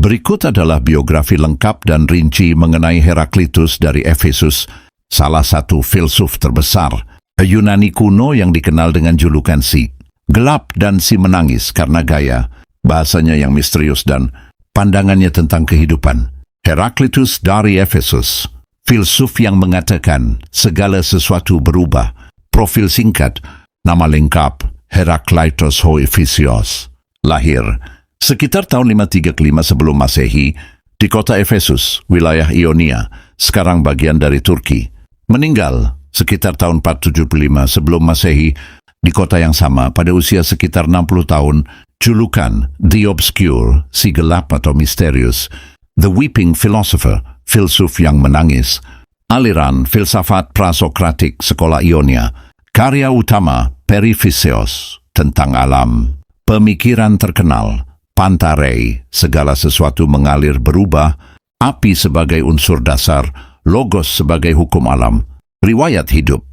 Berikut adalah biografi lengkap dan rinci mengenai Heraklitus dari Efesus, salah satu filsuf terbesar Yunani kuno yang dikenal dengan julukan si gelap dan si menangis karena gaya, bahasanya yang misterius dan pandangannya tentang kehidupan. Heraklitus dari Efesus, filsuf yang mengatakan segala sesuatu berubah. Profil singkat, nama lengkap Herakleitos ho Efesios. Lahir sekitar tahun 535 sebelum Masehi di kota Efesus, wilayah Ionia, sekarang bagian dari Turki. Meninggal sekitar tahun 475 sebelum Masehi di kota yang sama pada usia sekitar 60 tahun. Julukan The Obscure, si gelap atau misterius, The Weeping Philosopher, filsuf yang menangis, aliran filsafat prasokratik sekolah Ionia, karya utama Periphyseos tentang alam, pemikiran terkenal Pantarei, segala sesuatu mengalir berubah, api sebagai unsur dasar, logos sebagai hukum alam, riwayat hidup,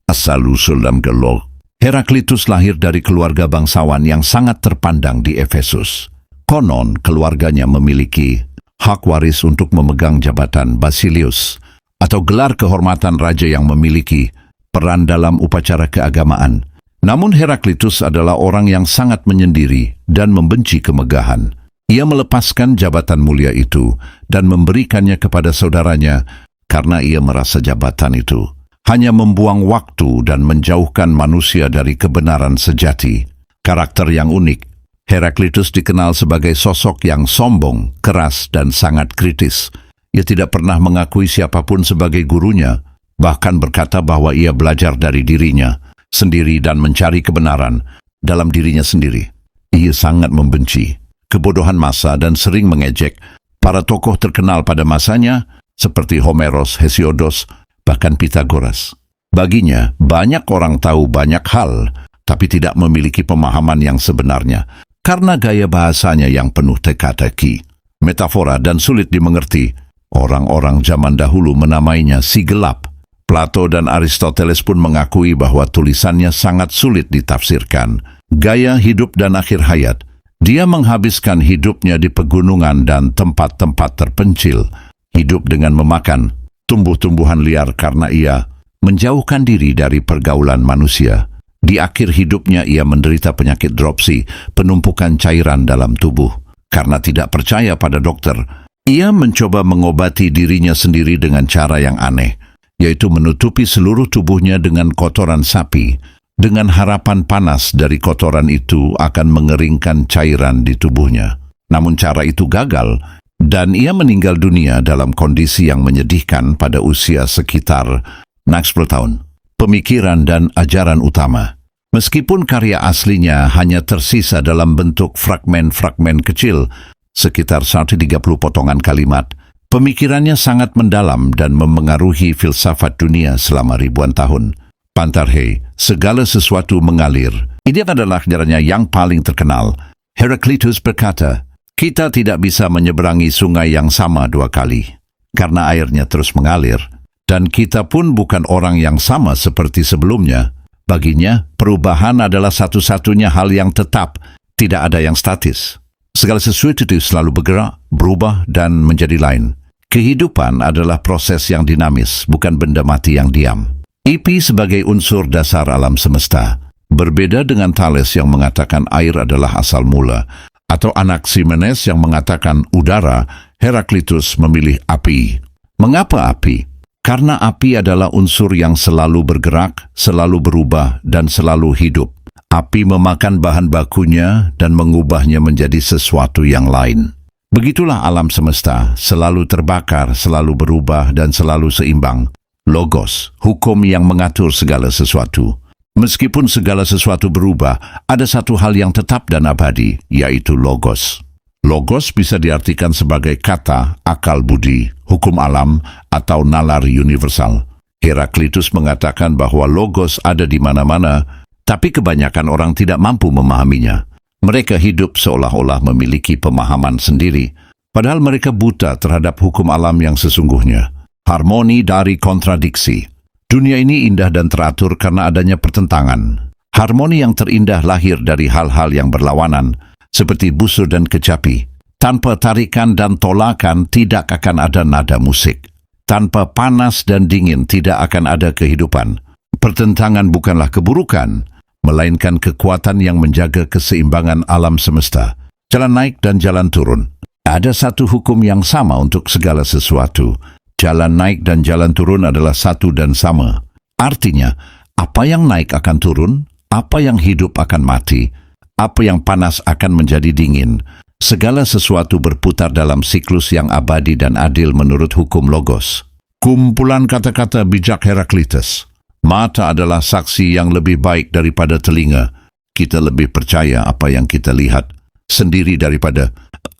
asal-usul dan gelog. Heraklitus lahir dari keluarga bangsawan yang sangat terpandang di Efesus. Konon keluarganya memiliki hak waris untuk memegang jabatan Basilius, atau gelar kehormatan raja yang memiliki peran dalam upacara keagamaan. Namun Heraklitus adalah orang yang sangat menyendiri dan membenci kemegahan. Ia melepaskan jabatan mulia itu dan memberikannya kepada saudaranya karena ia merasa jabatan itu hanya membuang waktu dan menjauhkan manusia dari kebenaran sejati. Karakter yang unik, Heraklitus dikenal sebagai sosok yang sombong, keras, dan sangat kritis. Ia tidak pernah mengakui siapapun sebagai gurunya, bahkan berkata bahwa ia belajar dari dirinya sendiri dan mencari kebenaran dalam dirinya sendiri. Ia sangat membenci kebodohan massa dan sering mengejek para tokoh terkenal pada masanya seperti Homeros, Hesiodos, bahkan Pythagoras. Baginya, banyak orang tahu banyak hal, tapi tidak memiliki pemahaman yang sebenarnya karena gaya bahasanya yang penuh teka-teki, metafora, dan sulit dimengerti. Orang-orang zaman dahulu menamainya si gelap. Plato dan Aristoteles pun mengakui bahwa tulisannya sangat sulit ditafsirkan. Gaya hidup dan akhir hayat, dia menghabiskan hidupnya di pegunungan dan tempat-tempat terpencil, hidup dengan memakan tumbuh-tumbuhan liar karena ia menjauhkan diri dari pergaulan manusia. Di akhir hidupnya ia menderita penyakit dropsy, penumpukan cairan dalam tubuh. Karena tidak percaya pada dokter, ia mencoba mengobati dirinya sendiri dengan cara yang aneh, yaitu menutupi seluruh tubuhnya dengan kotoran sapi, dengan harapan panas dari kotoran itu akan mengeringkan cairan di tubuhnya. Namun cara itu gagal, dan ia meninggal dunia dalam kondisi yang menyedihkan pada usia sekitar 10 tahun. Pemikiran dan ajaran utama. Meskipun karya aslinya hanya tersisa dalam bentuk fragmen-fragmen kecil, sekitar 130 potongan kalimat, pemikirannya sangat mendalam dan memengaruhi filsafat dunia selama ribuan tahun. Pantarei, segala sesuatu mengalir. Ini adalah ajarannya yang paling terkenal. Heraklitus berkata, kita tidak bisa menyeberangi sungai yang sama 2 kali, karena airnya terus mengalir. Dan kita pun bukan orang yang sama seperti sebelumnya. Baginya, perubahan adalah satu-satunya hal yang tetap, tidak ada yang statis. Segala sesuatu itu selalu bergerak, berubah, dan menjadi lain. Kehidupan adalah proses yang dinamis, bukan benda mati yang diam. Api sebagai unsur dasar alam semesta. Berbeda dengan Thales yang mengatakan air adalah asal mula, atau Anaximenes yang mengatakan udara, Heraklitus memilih api. Mengapa api? Karena api adalah unsur yang selalu bergerak, selalu berubah, dan selalu hidup. Api memakan bahan bakunya dan mengubahnya menjadi sesuatu yang lain. Begitulah alam semesta, selalu terbakar, selalu berubah, dan selalu seimbang. Logos, hukum yang mengatur segala sesuatu. Meskipun segala sesuatu berubah, ada satu hal yang tetap dan abadi, yaitu logos. Logos bisa diartikan sebagai kata, akal budi, hukum alam, atau nalar universal. Heraklitus mengatakan bahwa logos ada di mana-mana, tapi kebanyakan orang tidak mampu memahaminya. Mereka hidup seolah-olah memiliki pemahaman sendiri, padahal mereka buta terhadap hukum alam yang sesungguhnya. Harmoni dari kontradiksi. Dunia ini indah dan teratur karena adanya pertentangan. Harmoni yang terindah lahir dari hal-hal yang berlawanan, seperti busur dan kecapi. Tanpa tarikan dan tolakan tidak akan ada nada musik. Tanpa panas dan dingin tidak akan ada kehidupan. Pertentangan bukanlah keburukan, melainkan kekuatan yang menjaga keseimbangan alam semesta. Jalan naik dan jalan turun. Ada satu hukum yang sama untuk segala sesuatu. Jalan naik dan jalan turun adalah satu dan sama. Artinya, apa yang naik akan turun, apa yang hidup akan mati, apa yang panas akan menjadi dingin. Segala sesuatu berputar dalam siklus yang abadi dan adil menurut hukum logos. Kumpulan kata-kata bijak Heraklitus. Mata adalah saksi yang lebih baik daripada telinga. Kita lebih percaya apa yang kita lihat sendiri daripada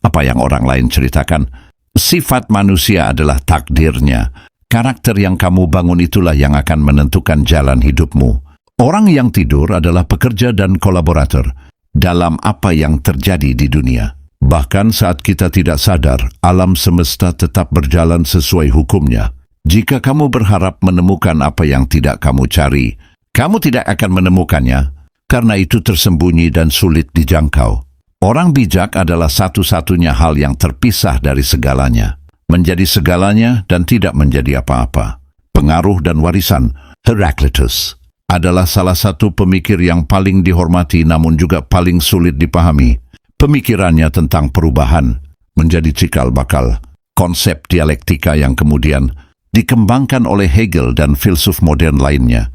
apa yang orang lain ceritakan. Sifat manusia adalah takdirnya. Karakter yang kamu bangun itulah yang akan menentukan jalan hidupmu. Orang yang tidur adalah pekerja dan kolaborator dalam apa yang terjadi di dunia. Bahkan saat kita tidak sadar, alam semesta tetap berjalan sesuai hukumnya. Jika kamu berharap menemukan apa yang tidak kamu cari, kamu tidak akan menemukannya, karena itu tersembunyi dan sulit dijangkau. Orang bijak adalah satu-satunya hal yang terpisah dari segalanya. Menjadi segalanya dan tidak menjadi apa-apa. Pengaruh dan warisan Heraklitus adalah salah satu pemikir yang paling dihormati namun juga paling sulit dipahami. Pemikirannya tentang perubahan menjadi cikal bakal konsep dialektika yang kemudian dikembangkan oleh Hegel dan filsuf modern lainnya.